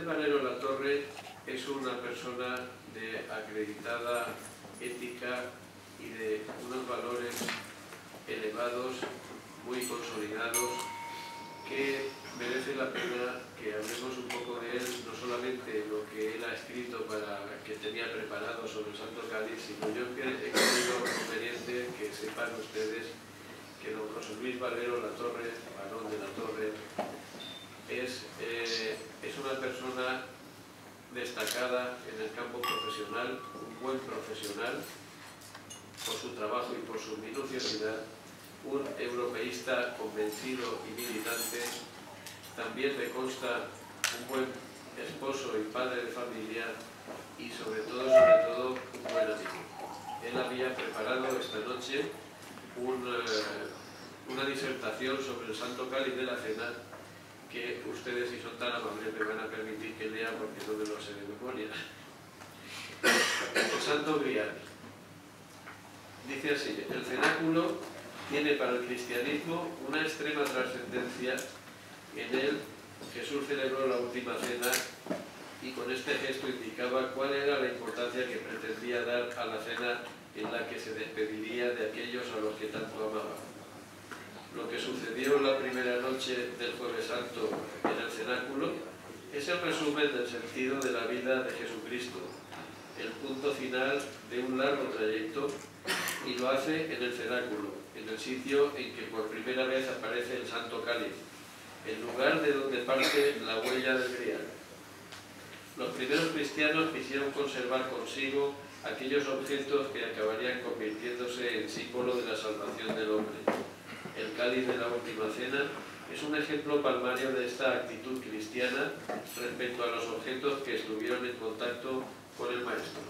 Valero Latorre es una persona de acreditada ética y de unos valores elevados, muy consolidados, que merece la pena que hablemos un poco de él, no solamente lo que él ha escrito que tenía preparado sobre el Santo Cáliz, sino yo he querido conveniente que sepan ustedes que don José Luis Valero Latorre, barón de la Torre, es una persona destacada en el campo profesional, un buen profesional, por su trabajo y por su minuciosidad, un europeísta convencido y militante. También le consta un buen esposo y padre de familia y sobre todo, un buen amigo. Él había preparado esta noche una disertación sobre el Santo Cáliz de la Cena que ustedes, si son tan amables, me van a permitir que lea porque no me lo sé de memoria. El Santo Grial. Dice así: el cenáculo tiene para el cristianismo una extrema trascendencia. En él Jesús celebró la última cena y con este gesto indicaba cuál era la importancia que pretendía dar a la cena en la que se despediría de aquellos a los que tanto amaba. Lo que sucedió la primera noche del Jueves Santo en el cenáculo es el resumen del sentido de la vida de Jesucristo, el punto final de un largo trayecto, y lo hace en el cenáculo, en el sitio en que por primera vez aparece el Santo Cáliz, el lugar de donde parte la huella del Grial. Los primeros cristianos quisieron conservar consigo aquellos objetos que acabarían convirtiéndose en símbolo de la salvación del hombre. El cáliz de la última cena es un ejemplo palmario de esta actitud cristiana respecto a los objetos que estuvieron en contacto con el Maestro.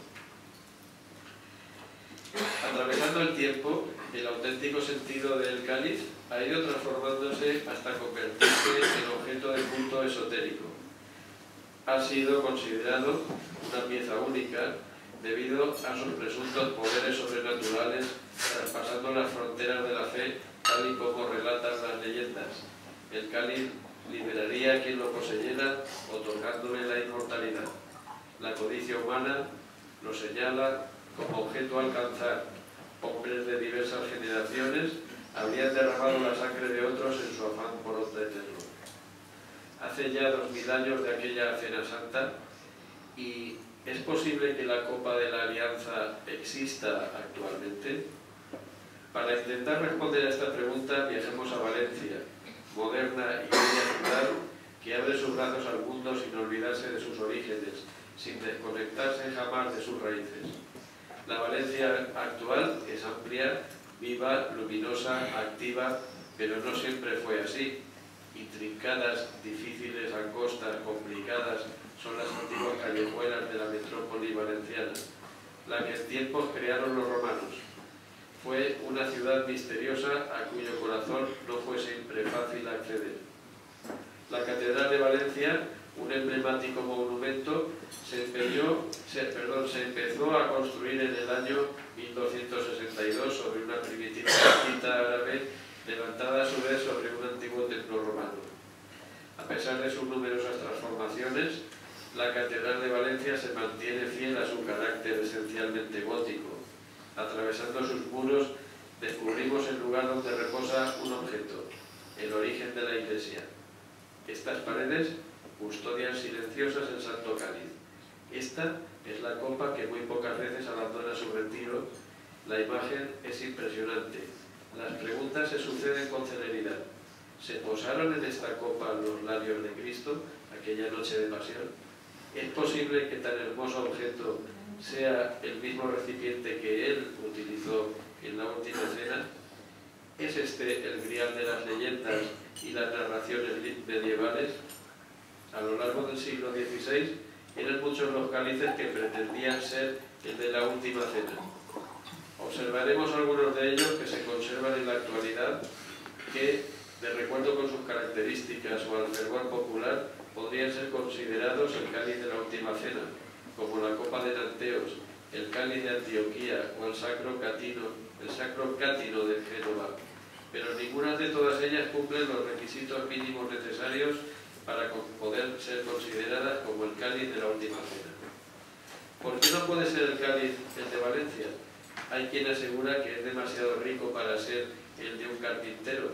Atravesando el tiempo, el auténtico sentido del cáliz ha ido transformándose hasta convertirse en objeto de culto esotérico. Ha sido considerado una pieza única debido a sus presuntos poderes sobrenaturales, traspasando las fronteras de la fe, tal y como relatan las leyendas. El cáliz liberaría a quien lo poseyera, otorgándole la inmortalidad. La codicia humana lo señala como objeto a alcanzar. Hombres de diversas generaciones habrían derramado la sangre de otros en su afán por obtenerlo. Hace ya 2000 años de aquella Cena Santa, y ¿es posible que la Copa de la Alianza exista actualmente? Para intentar responder a esta pregunta, viajemos a Valencia, moderna y bella ciudad que abre sus brazos al mundo sin olvidarse de sus orígenes, sin desconectarse jamás de sus raíces. La Valencia actual es amplia, viva, luminosa, activa, pero no siempre fue así. Intrincadas, difíciles, angostas, complicadas son las antiguas callejuelas de la metrópoli valenciana, la que en tiempos crearon los romanos. Fue una ciudad misteriosa a cuyo corazón no fue siempre fácil acceder. La Catedral de Valencia, un emblemático monumento, se empezó a construir en el año 1262 sobre una primitiva mezquita árabe levantada a su vez sobre un antiguo templo romano. A pesar de sus numerosas transformaciones, la Catedral de Valencia se mantiene fiel a su carácter esencialmente gótico. Atravesando sus muros descubrimos el lugar donde reposa un objeto, el origen de la Iglesia. Estas paredes custodian silenciosas el Santo Cáliz. Esta es la copa que muy pocas veces abandona su retiro. La imagen es impresionante. Las preguntas se suceden con celeridad. ¿Se posaron en esta copa los labios de Cristo aquella noche de pasión? ¿Es posible que tan hermoso objeto sea el mismo recipiente que él utilizó en la última cena? ¿Es este el grial de las leyendas y las narraciones medievales? A lo largo del siglo XVI eran muchos los cálices que pretendían ser el de la última cena. Observaremos algunos de ellos que se conservan en la actualidad, que, de recuerdo con sus características o al fervor popular, podrían ser considerados el cáliz de la última cena, como la copa de Nanteos, el cáliz de Antioquía o el sacro catino de Génova. Pero ninguna de todas ellas cumple los requisitos mínimos necesarios para poder ser consideradas como el cáliz de la última cena. ¿Por qué no puede ser el cáliz el de Valencia? Hay quien asegura que es demasiado rico para ser el de un carpintero.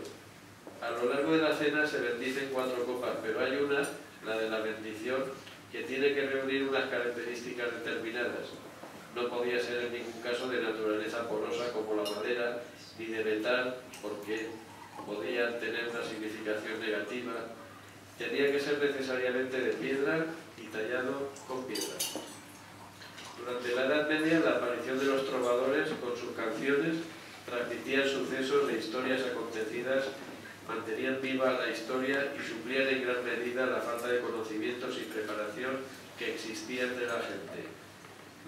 A lo largo de la cena se bendicen 4 copas, pero hay una, la de la bendición, que tiene que reunir unas características determinadas. No podía ser en ningún caso de naturaleza porosa como la madera, ni de metal, porque podían tener una significación negativa. Tenía que ser necesariamente de piedra y tallado con piedra. Durante la Edad Media, la aparición de los trovadores con sus canciones transmitían sucesos de historias acontecidas, mantenían viva la historia y suplían en gran medida la falta de conocimientos y preparación que existía entre la gente.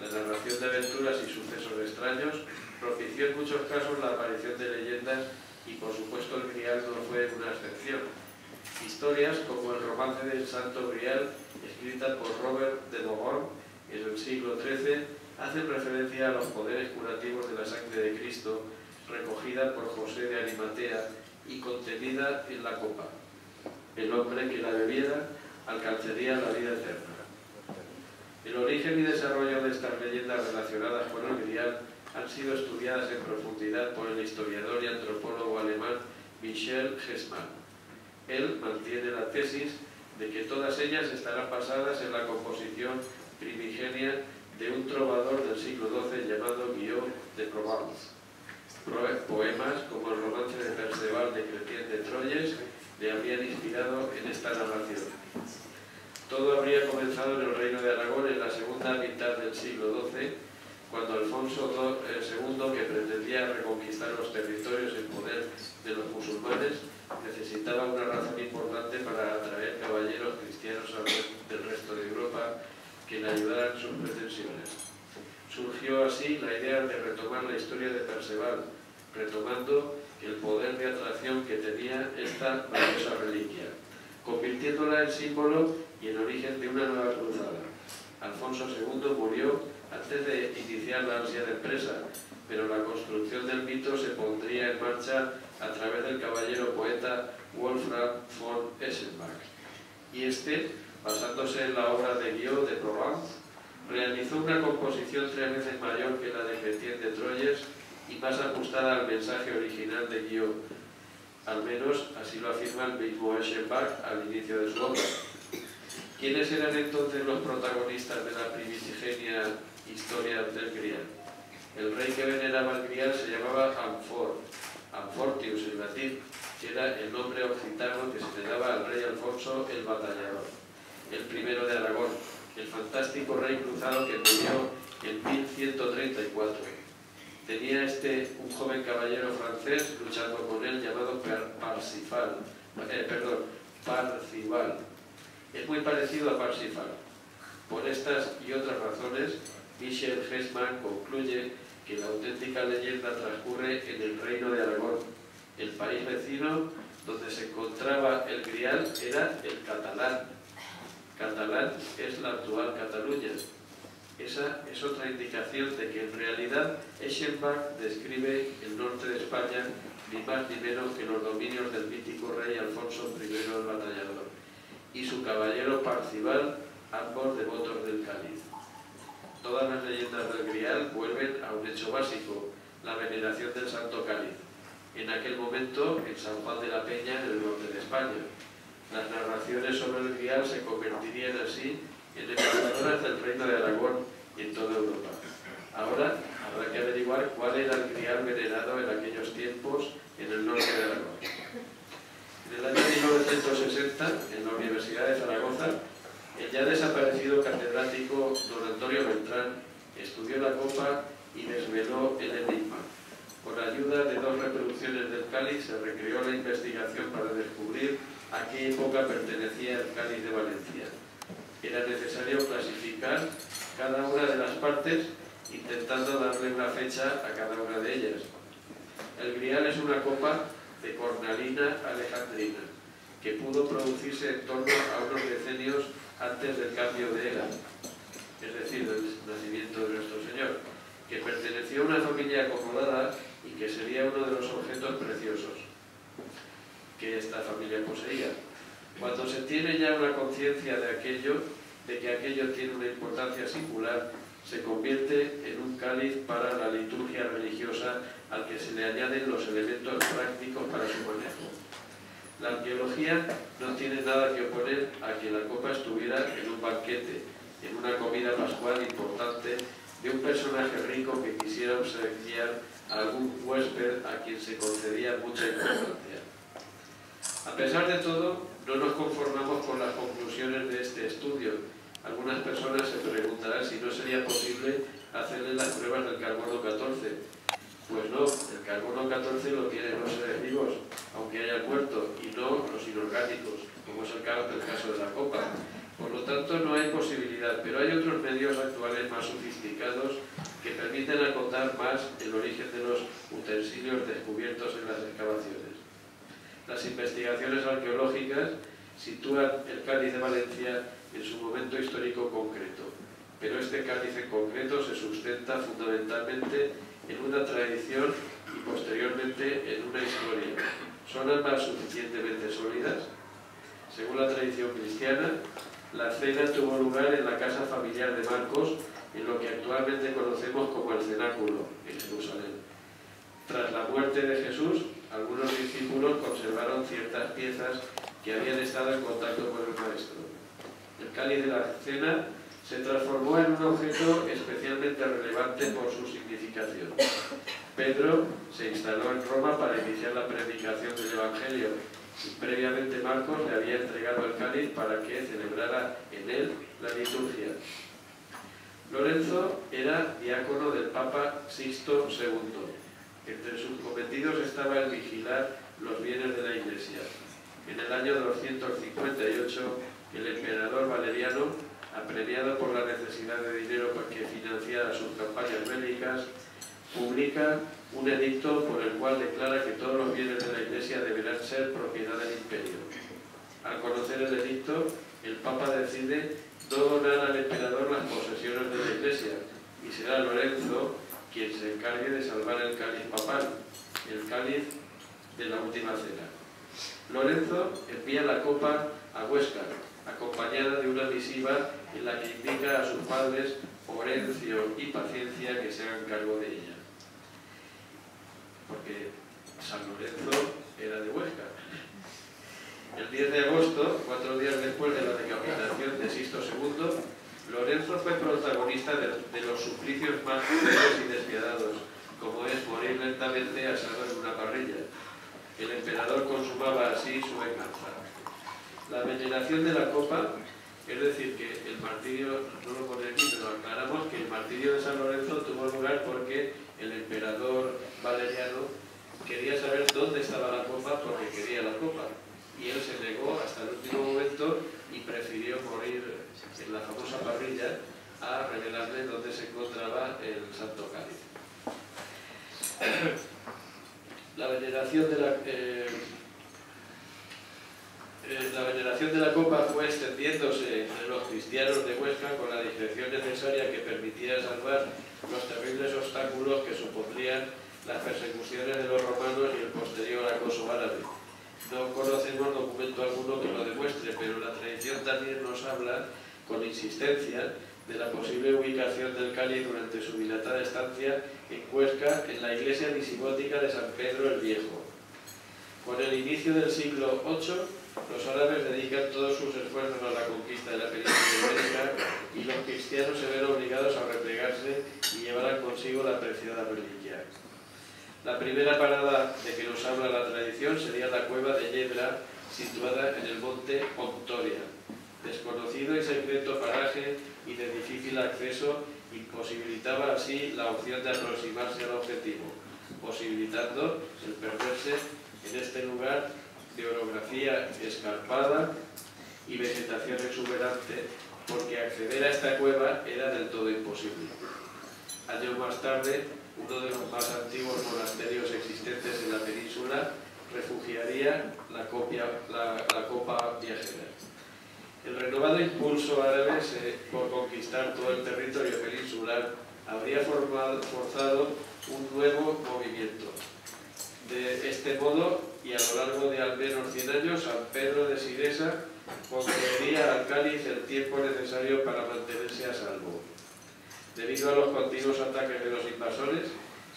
La narración de aventuras y sucesos extraños propició en muchos casos la aparición de leyendas y por supuesto el Grial no fue una excepción. Historias como el romance del Santo Grial, escrita por Robert de Bourgogne en el siglo XIII, hacen referencia a los poderes curativos de la sangre de Cristo, recogida por José de Arimatea y contenida en la copa. El hombre que la bebiera alcanzaría la vida eterna. El origen y desarrollo de estas leyendas relacionadas con el Grial han sido estudiadas en profundidad por el historiador y antropólogo alemán Michel Hessmann. Él mantiene la tesis de que todas ellas estarán basadas en la composición primigenia de un trovador del siglo XII llamado Guillaume de Provence. Poemas como el romance de Perceval de Chrétien de Troyes le habrían inspirado en esta narración. Todo habría comenzado en el Reino de Aragón en la segunda mitad del siglo XII, cuando Alfonso II, que pretendía reconquistar los territorios en poder de los musulmanes, necesitaba una razón importante para atraer caballeros cristianos del resto de Europa que le ayudaran en sus pretensiones. Surgió así la idea de retomar la historia de Perceval, retomando el poder de atracción que tenía esta valiosa reliquia, convirtiéndola en símbolo y en origen de una nueva cruzada. Alfonso II murió antes de iniciar la ansiada empresa, pero la construcción del mito se pondría en marcha a través del caballero poeta Wolfram von Eschenbach. Y este, basándose en la obra de Guillaume de Provence, realizó una composición 3 veces mayor que la de Chrétien de Troyes y más ajustada al mensaje original de Guillaume. Al menos así lo afirma el mismo Eschenbach al inicio de su obra. ¿Quiénes eran entonces los protagonistas de la primigenia historia del Grial? El rey que veneraba el Grial se llamaba Amfor, Amfortius en latín, que era el nombre occitano que se le daba al rey Alfonso el Batallador, el primero de Aragón, el fantástico rey cruzado que murió en 1134. Tenía un joven caballero francés luchando con él llamado Parcival. Es muy parecido a Parsifal. Por estas y otras razones, Michel Hessmann concluye que la auténtica leyenda transcurre en el Reino de Aragón. El país vecino donde se encontraba el Grial era el catalán. Catalán es la actual Cataluña. Esa es otra indicación de que en realidad Eschenbach describe el norte de España ni más ni menos que los dominios del mítico rey Alfonso I el Batallador y su caballero Parcival, ambos devotos del cáliz. Todas las leyendas del Grial vuelven a un hecho básico, la veneración del Santo Cáliz, en aquel momento en San Juan de la Peña, en el norte de España. Las narraciones sobre el Grial se convertirían así en embajadores del Reino de Aragón y en toda Europa. Ahora habrá que averiguar cuál era el Grial venerado en aquellos tiempos en el norte de Aragón. En el año 1960, en la Universidad de Zaragoza, el ya desaparecido catedrático don Antonio Beltrán estudió la copa y desveló el enigma. Con ayuda de 2 reproducciones del cáliz se recreó la investigación para descubrir a qué época pertenecía el cáliz de Valencia. Era necesario clasificar cada una de las partes intentando darle una fecha a cada una de ellas. El Grial es una copa de cornalina alejandrina que pudo producirse en torno a unos decenios antes del cambio de era, es decir, del nacimiento de nuestro Señor, que perteneció a una familia acomodada y que sería uno de los objetos preciosos que esta familia poseía. Cuando se tiene ya una conciencia de aquello, de que aquello tiene una importancia singular, se convierte en un cáliz para la liturgia religiosa al que se le añaden los elementos prácticos para su manejo. La arqueología no tiene nada que oponer a que la copa estuviera en un banquete, en una comida pascual importante de un personaje rico que quisiera obsequiar a algún huésped a quien se concedía mucha importancia. A pesar de todo, no nos conformamos con las conclusiones de este estudio. Algunas personas se preguntarán si no sería posible hacerle las pruebas del carbono 14. Pues no, el carbono 14 lo tienen los seres vivos, aunque hayan muerto, y no los inorgánicos, como es el caso de la copa. Por lo tanto, no hay posibilidad, pero hay otros medios actuales más sofisticados que permiten acotar más el origen de los utensilios descubiertos en las excavaciones. Las investigaciones arqueológicas sitúan el cáliz de Valencia en su momento histórico concreto, pero este cáliz en concreto se sustenta fundamentalmente en una tradición y posteriormente en una historia. ¿Son ambas suficientemente sólidas? Según la tradición cristiana, la cena tuvo lugar en la casa familiar de Marcos, en lo que actualmente conocemos como el cenáculo, en Jerusalén. Tras la muerte de Jesús, algunos discípulos conservaron ciertas piezas que habían estado en contacto con el Maestro. El cáliz de la cena se transformó en un objeto especialmente relevante por su significación. Pedro se instaló en Roma para iniciar la predicación del Evangelio y previamente Marcos le había entregado el cáliz para que celebrara en él la liturgia. Lorenzo era diácono del Papa Sixto II. Entre sus cometidos estaba el vigilar los bienes de la Iglesia. En el año 258, el emperador Valeriano, apremiado por la necesidad de dinero para que financiara sus campañas bélicas, publica un edicto por el cual declara que todos los bienes de la Iglesia deberán ser propiedad del imperio. Al conocer el edicto, el Papa decide no donar al emperador las posesiones de la Iglesia y será Lorenzo quien se encargue de salvar el cáliz papal, el cáliz de la última cena. Lorenzo envía la copa a Huesca, acompañada de una misiva en la que indica a sus padres Orencio y Paciencia que se hagan cargo de ella. Porque San Lorenzo era de Huesca. El 10 de agosto, 4 días después de la decapitación de Sixto II, Lorenzo fue protagonista de los suplicios más crueles y despiadados, como es morir lentamente asado en una parrilla. El emperador consumaba así su venganza. La veneración de la copa, es decir, que el martirio, no lo pone aquí, pero aclaramos que el martirio de San Lorenzo tuvo lugar porque el emperador Valeriano quería saber dónde estaba la copa porque quería la copa. Y él se negó hasta el último momento y prefirió morir en la famosa parrilla a revelarle dónde se encontraba el Santo Cáliz. La veneración de la copa fue extendiéndose entre los cristianos de Huesca con la discreción necesaria que permitiera salvar los terribles obstáculos que supondrían las persecuciones de los romanos y el posterior acoso árabe. No conocemos documento alguno que lo demuestre, pero la tradición también nos habla con insistencia de la posible ubicación del cáliz durante su dilatada estancia en Huesca, en la iglesia visigótica de San Pedro el Viejo. Con el inicio del siglo VIII, los árabes dedican todos sus esfuerzos a la conquista de la península ibérica y los cristianos se ven obligados a replegarse y llevarán consigo la preciada reliquia. La primera parada de que nos habla la tradición sería la cueva de Yedra, situada en el monte Ontoria. Desconocido y secreto paraje y de difícil acceso, imposibilitaba así la opción de aproximarse al objetivo, posibilitando el perderse en este lugar de orografía escarpada y vegetación exuberante, porque acceder a esta cueva era del todo imposible. Años más tarde, uno de los más antiguos monasterios existentes en la península refugiaría la copa viajera. El renovado impulso árabe por conquistar todo el territorio peninsular habría forzado un nuevo movimiento. De este modo, y a lo largo de al menos 100 años, San Pedro de Sidesa confería al cáliz el tiempo necesario para mantenerse a salvo. Debido a los continuos ataques de los invasores,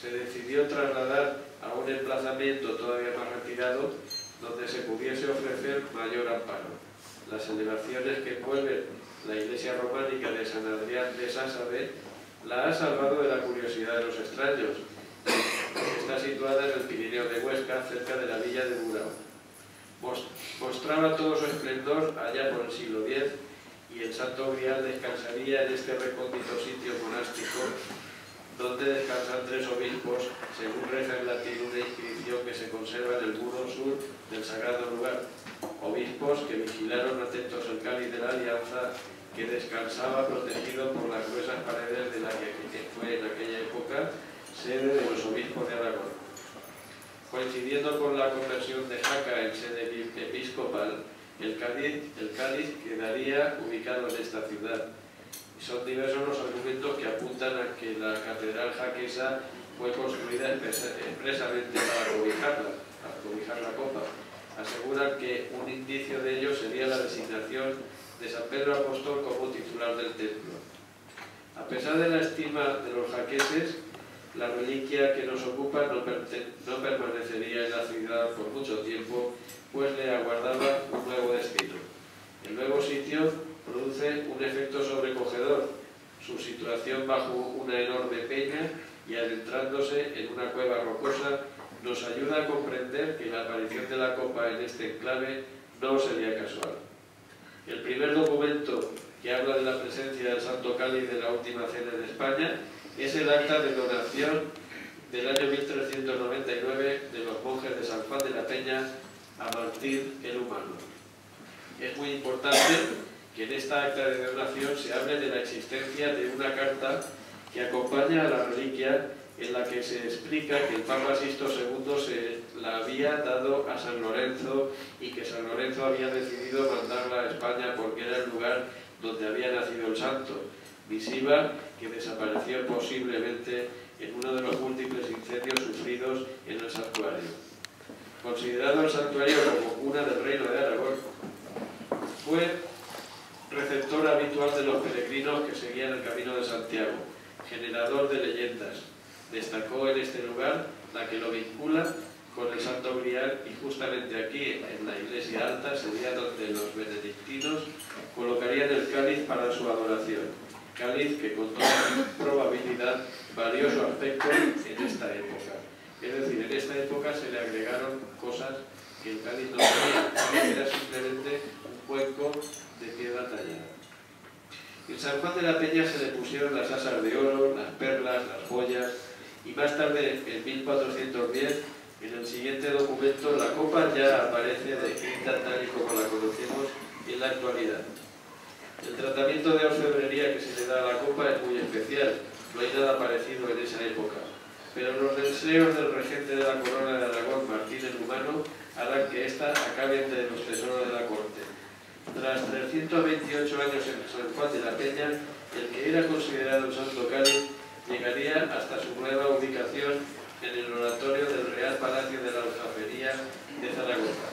se decidió trasladar a un emplazamiento todavía más retirado, donde se pudiese ofrecer mayor amparo. Las elevaciones que envuelven la iglesia románica de San Adrián de Sásabe la ha salvado de la curiosidad de los extraños. Está situada en el Pirineo de Huesca, cerca de la villa de Burao. Mostraba todo su esplendor allá por el siglo X, y el Santo Grial descansaría en este recóndito sitio monástico, donde descansan 3 obispos, según reza en latín una inscripción que se conserva en el muro sur del sagrado lugar. Obispos que vigilaron atentos el cáliz de la alianza, que descansaba protegido por las gruesas paredes de la que fue en aquella época sede de los obispos de Aragón. Coincidiendo con la conversión de Jaca en sede episcopal, el cáliz quedaría ubicado en esta ciudad. Son diversos los argumentos que apuntan a que la catedral jaquesa fue construida expresamente para cobijar la copa. Aseguran que un indicio de ello sería la designación de San Pedro Apóstol como titular del templo. A pesar de la estima de los jaqueses, la reliquia que nos ocupa no permanecería en la ciudad por mucho tiempo, pues le aguardaba un nuevo destino. El nuevo sitio produce un efecto sobrecogedor. Su situación bajo una enorme peña y adentrándose en una cueva rocosa nos ayuda a comprender que la aparición de la copa en este enclave no sería casual. El primer documento que habla de la presencia del Santo Cáliz de la Última Cena de España es el acta de donación del año 1399 de los monjes de San Juan de la Peña a Martín el Humano. Es muy importante que en esta acta de donación se hable de la existencia de una carta que acompaña a la reliquia, en la que se explica que el Papa Sixto II se la había dado a San Lorenzo y que San Lorenzo había decidido mandarla a España porque era el lugar donde había nacido el santo, misiva que desapareció posiblemente en uno de los múltiples incendios sufridos en el santuario. Considerado el santuario como cuna del reino de Aragón, fue receptor habitual de los peregrinos que seguían el camino de Santiago, generador de leyendas. Destacó en este lugar la que lo vincula con el Santo Grial, y justamente aquí, en la iglesia alta, sería donde los benedictinos colocarían el cáliz para su adoración. Cáliz que con toda probabilidad varió su aspecto en esta época. Es decir, en esta época se le agregaron cosas que el cáliz no tenía, era simplemente un cuenco de piedra tallada. En San Juan de la Peña se le pusieron las asas de oro, las perlas, las joyas, y más tarde, en 1410, en el siguiente documento, la copa ya aparece descrita tal y como la conocemos en la actualidad. El tratamiento de orfebrería que se le da a la copa es muy especial, no hay nada parecido en esa época, pero los deseos del regente de la corona de Aragón, Martín el Humano, harán que ésta acabe entre los tesoros de la corte. Tras 328 años en San Juan de la Peña, el que era considerado el Santo Cáliz llegaría hasta su nueva ubicación en el oratorio del Real Palacio de la Aljafería de Zaragoza.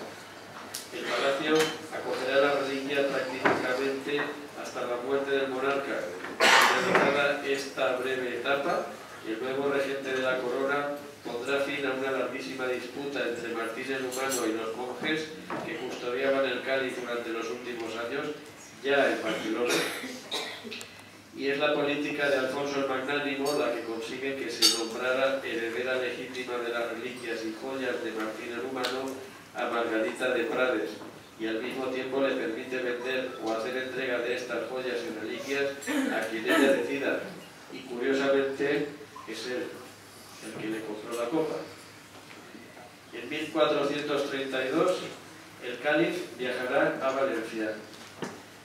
El palacio acogerá la reliquia prácticamente hasta la muerte del monarca. Finalizada esta breve etapa, el nuevo regente de la corona pondrá fin a una larguísima disputa entre Martín el Humano y los monjes que custodiaban el cáliz durante los últimos años, ya en Barcelona. Y es la política de Alfonso el Magnánimo la que consigue que se nombrara heredera legítima de las reliquias y joyas de Martín el Humano a Margarita de Prades, y al mismo tiempo le permite vender o hacer entrega de estas joyas y reliquias a quien ella decida, y curiosamente es él el que le compró la copa. En 1432 el cáliz viajará a Valencia.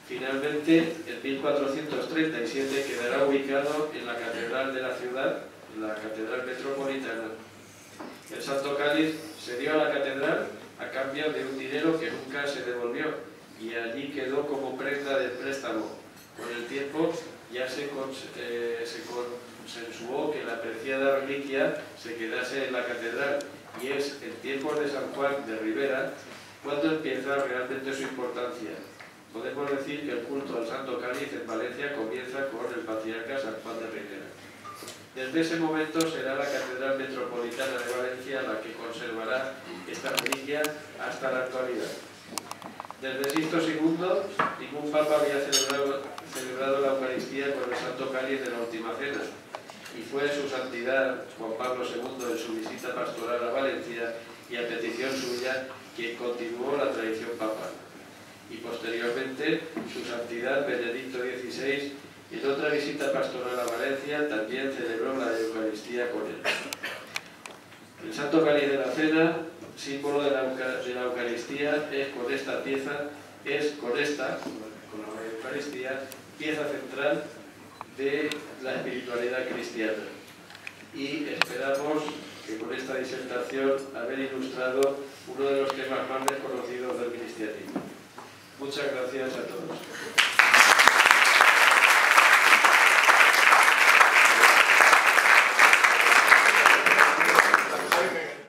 Finalmente, en 1437 quedará ubicado en la catedral de la ciudad, la catedral metropolitana. El Santo Cáliz se dio a la catedral a cambio de un dinero que nunca se devolvió, y allí quedó como prenda del préstamo. Con el tiempo ya se consensuó que la apreciada reliquia se quedase en la catedral, y es en tiempos de San Juan de Ribera cuando empieza realmente su importancia. podemos decir que el culto al Santo Cáliz en Valencia comienza con el patriarca San Juan de Ribera. Desde ese momento será la Catedral Metropolitana de Valencia la que conservará esta reliquia hasta la actualidad. Desde Sixto II, ningún papa había celebrado la Eucaristía con el Santo Cáliz de la Última Cena, y fue su santidad Juan Pablo II en su visita pastoral a Valencia y a petición suya quien continuó la tradición papal. Y posteriormente su santidad Benedicto XVI, en otra visita pastoral a Valencia, también celebró la Eucaristía con él. El Santo Cáliz de la Cena, símbolo de la Eucaristía, es con la Eucaristía, pieza central de la espiritualidad cristiana. Y esperamos que con esta disertación haber ilustrado uno de los temas más desconocidos del cristianismo. Muchas gracias a todos.